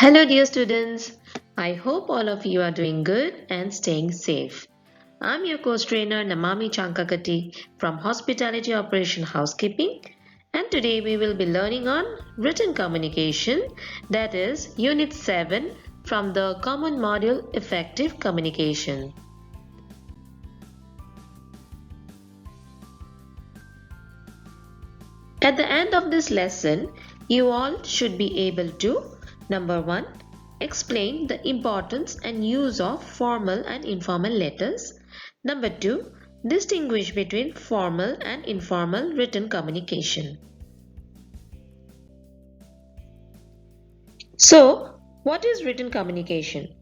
Hello, dear students. I hope all of you are doing good and staying safe. I'm your coach trainer Namami Chankakati from Hospitality Operation Housekeeping, and today we will be learning on written communication, that is, Unit 7 from the Common Module Effective Communication. At the end of this lesson, you all should be able to number 1. Explain the importance and use of formal and informal letters. Number 2. Distinguish between formal and informal written communication. So, what is written communication?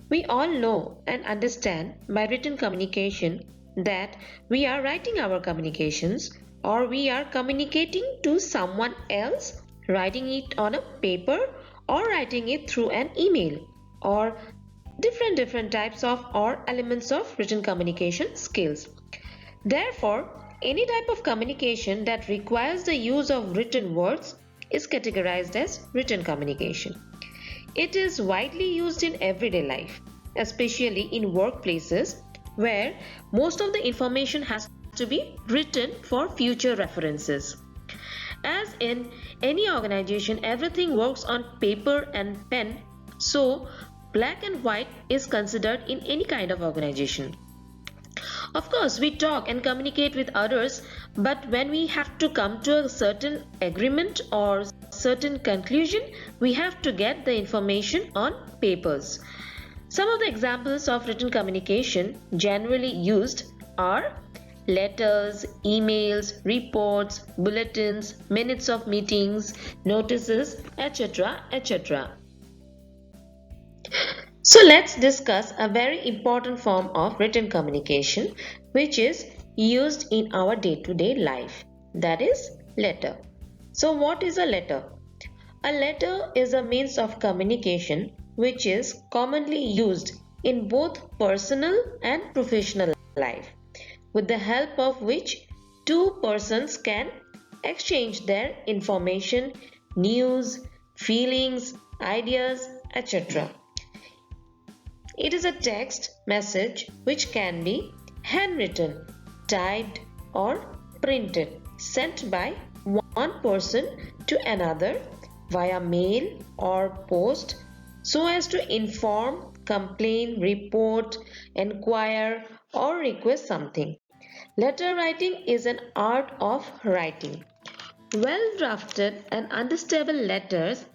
We all know and understand by written communication that we are writing our communications or we are communicating to someone else, writing it on a paper or writing it through an email, or different types of or elements of written communication skills. Therefore, any type of communication that requires the use of written words is categorized as written communication. It is widely used in everyday life, especially in workplaces where most of the information has to be written for future references. As in any organization, everything works on paper and pen, so black and white is considered in any kind of organization. Of course, we talk and communicate with others, but when we have to come to a certain agreement or certain conclusion, we have to get the information on papers. Some of the examples of written communication generally used are letters, emails, reports, bulletins, minutes of meetings, notices, etc. etc. So let's discuss a very important form of written communication which is used in our day-to-day life, that is letter. So what is a letter? A letter is a means of communication which is commonly used in both personal and professional life, with the help of which two persons can exchange their information, news, feelings, ideas, etc. It is a text message which can be handwritten, typed, or printed, sent by one person to another via mail or post so as to inform, complain, report, enquire, or request something. Letter writing is an art of writing. Well-drafted and understandable letters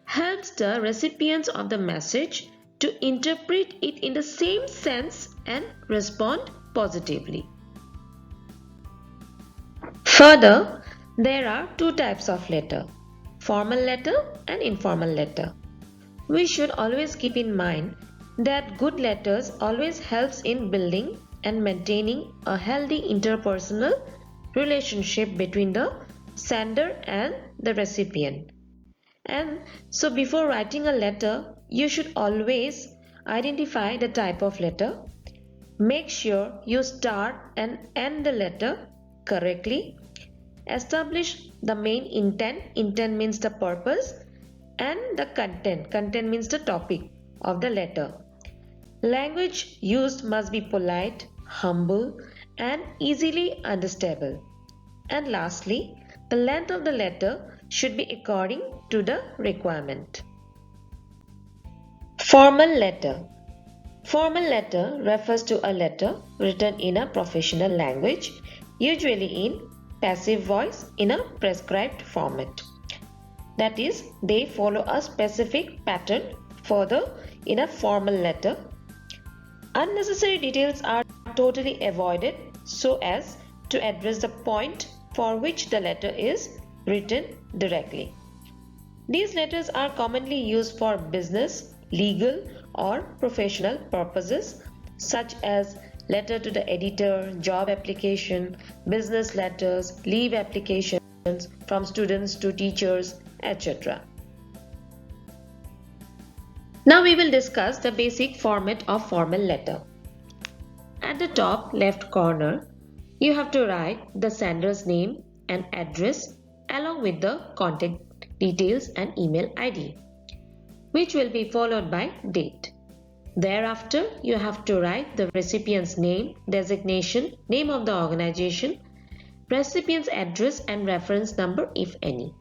helps the recipients of the message to interpret it in the same sense and respond positively. Further, there are two types of letter, formal letter and informal letter. We should always keep in mind that good letters always helps in building and maintaining a healthy interpersonal relationship between the sender and the recipient. And so before writing a letter, you should always identify the type of letter. Make sure you start and end the letter correctly. Establish the main intent. Intent means the purpose, and the content. Content means the topic of the letter. Language used must be polite, humble, and easily understandable. And lastly, the length of the letter should be according to the requirement. Formal letter. Formal letter refers to a letter written in a professional language, usually in passive voice in a prescribed format. That is, they follow a specific pattern further in a formal letter. Unnecessary details are totally avoided so as to address the point for which the letter is written directly. These letters are commonly used for business, legal, or professional purposes such as letter to the editor, job application, business letters, leave applications from students to teachers, etc. Now we will discuss the basic format of formal letter. At the top left corner, you have to write the sender's name and address along with the contact details and email ID. which will be followed by date. Thereafter, you have to write the recipient's name, designation, name of the organization, recipient's address and reference number if any.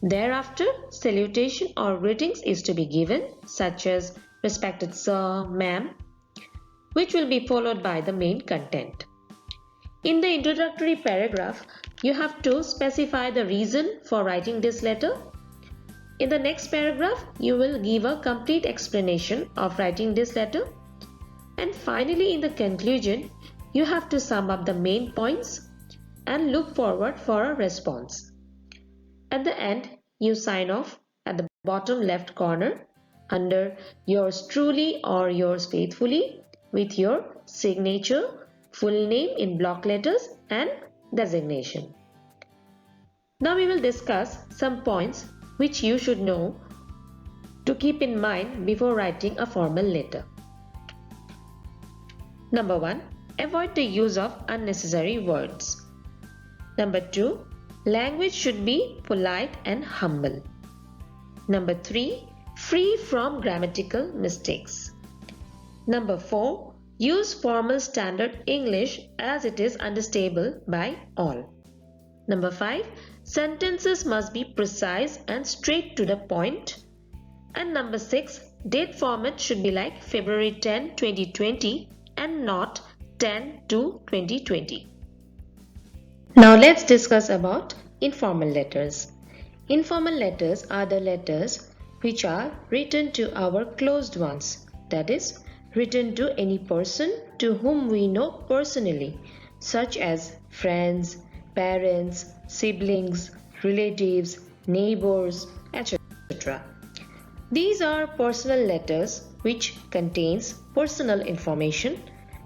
Thereafter, salutation or greetings is to be given, such as respected sir, ma'am, which will be followed by the main content. In the introductory paragraph, you have to specify the reason for writing this letter. In the next paragraph, you will give a complete explanation of writing this letter. And finally, in the conclusion, you have to sum up the main points and look forward for a response. At the end, you sign off at the bottom left corner under yours truly or yours faithfully with your signature, full name in block letters and designation. Now we will discuss some points which you should know to keep in mind before writing a formal letter. Number 1. Avoid the use of unnecessary words. Number 2. Language should be polite and humble. Number 3. Free from grammatical mistakes. Number 4. Use formal standard English as it is understandable by all. Number 5. Sentences must be precise and straight to the point. And number 6. Date format should be like February 10, 2020 and not 10/2/2020. Now let's discuss about informal letters. Informal letters are the letters which are written to our closed ones, that is, written to any person to whom we know personally, such as friends, parents, siblings, relatives, neighbors, etc. These are personal letters which contains personal information,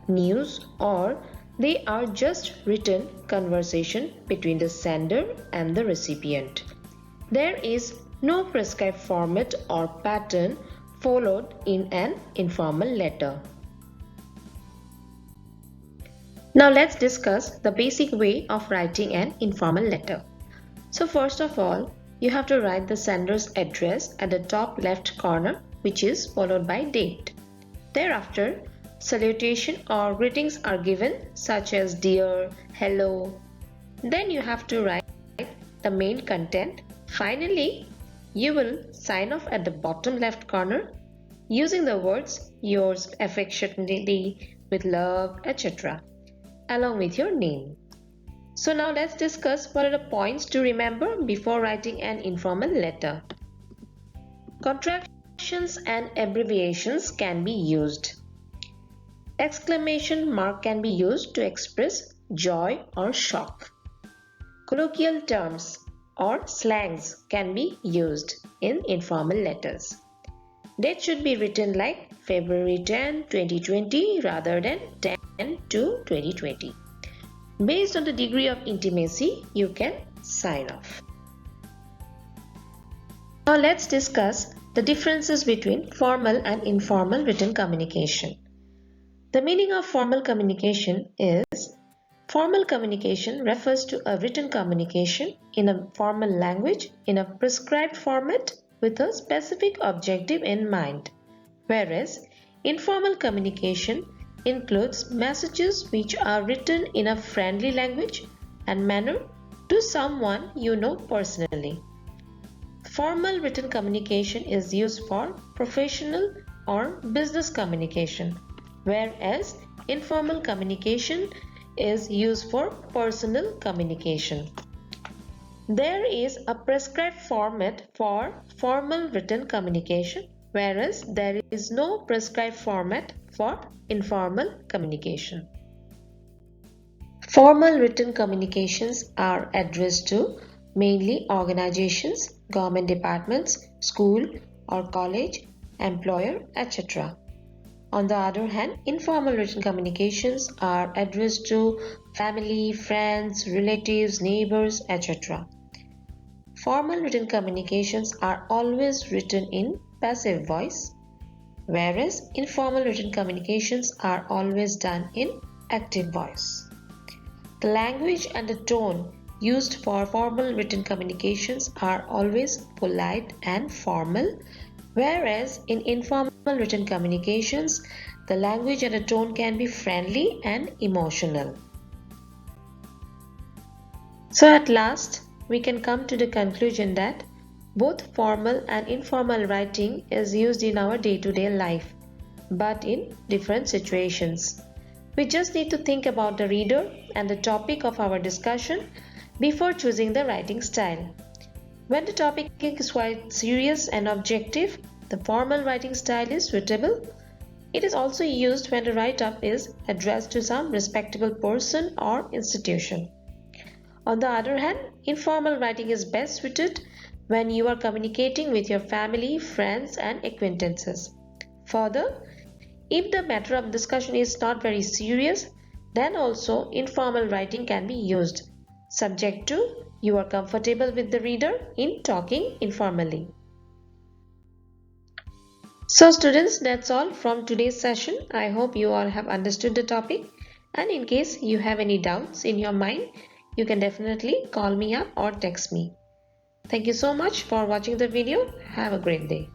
news, or they are just written conversation between the sender and the recipient. There is no prescribed format or pattern followed in an informal letter. Now let's discuss the basic way of writing an informal letter. So first of all, you have to write the sender's address at the top left corner, which is followed by date. Thereafter, salutation or greetings are given, such as dear, hello. Then you have to write the main content. Finally, you will sign off at the bottom left corner using the words yours affectionately, with love, etc. along with your name. So now let's discuss what are the points to remember before writing an informal letter. Contractions and abbreviations can be used. Exclamation mark can be used to express joy or shock. Colloquial terms or slangs can be used in informal letters. Date should be written like February 10, 2020 rather than 10/2/2020. Based on the degree of intimacy, you can sign off. Now let's discuss the differences between formal and informal written communication. The meaning of formal communication is formal communication refers to a written communication in a formal language in a prescribed format with a specific objective in mind, whereas informal communication includes messages which are written in a friendly language and manner to someone you know personally. Formal written communication is used for professional or business communication, whereas informal communication is used for personal communication. There is a prescribed format for formal written communication, whereas there is no prescribed format for informal communication. Formal written communications are addressed to mainly organizations, government departments, school or college, employer, etc. On the other hand, informal written communications are addressed to family, friends, relatives, neighbors, etc. Formal written communications are always written in passive voice, whereas informal written communications are always done in active voice. The language and the tone used for formal written communications are always polite and formal, Whereas in informal written communications, the language and the tone can be friendly and emotional. So at last, we can come to the conclusion that both formal and informal writing is used in our day-to-day life, but in different situations. We just need to think about the reader and the topic of our discussion before choosing the writing style. When the topic is quite serious and objective, the formal writing style is suitable. It is also used when the write-up is addressed to some respectable person or institution. On the other hand, informal writing is best suited when you are communicating with your family, friends, and acquaintances. Further, if the matter of discussion is not very serious, then also informal writing can be used, subject to you are comfortable with the reader in talking informally. So students, that's all from today's session. I hope you all have understood the topic, and in case you have any doubts in your mind, you can definitely call me up or text me. Thank you so much for watching the video. Have a great day.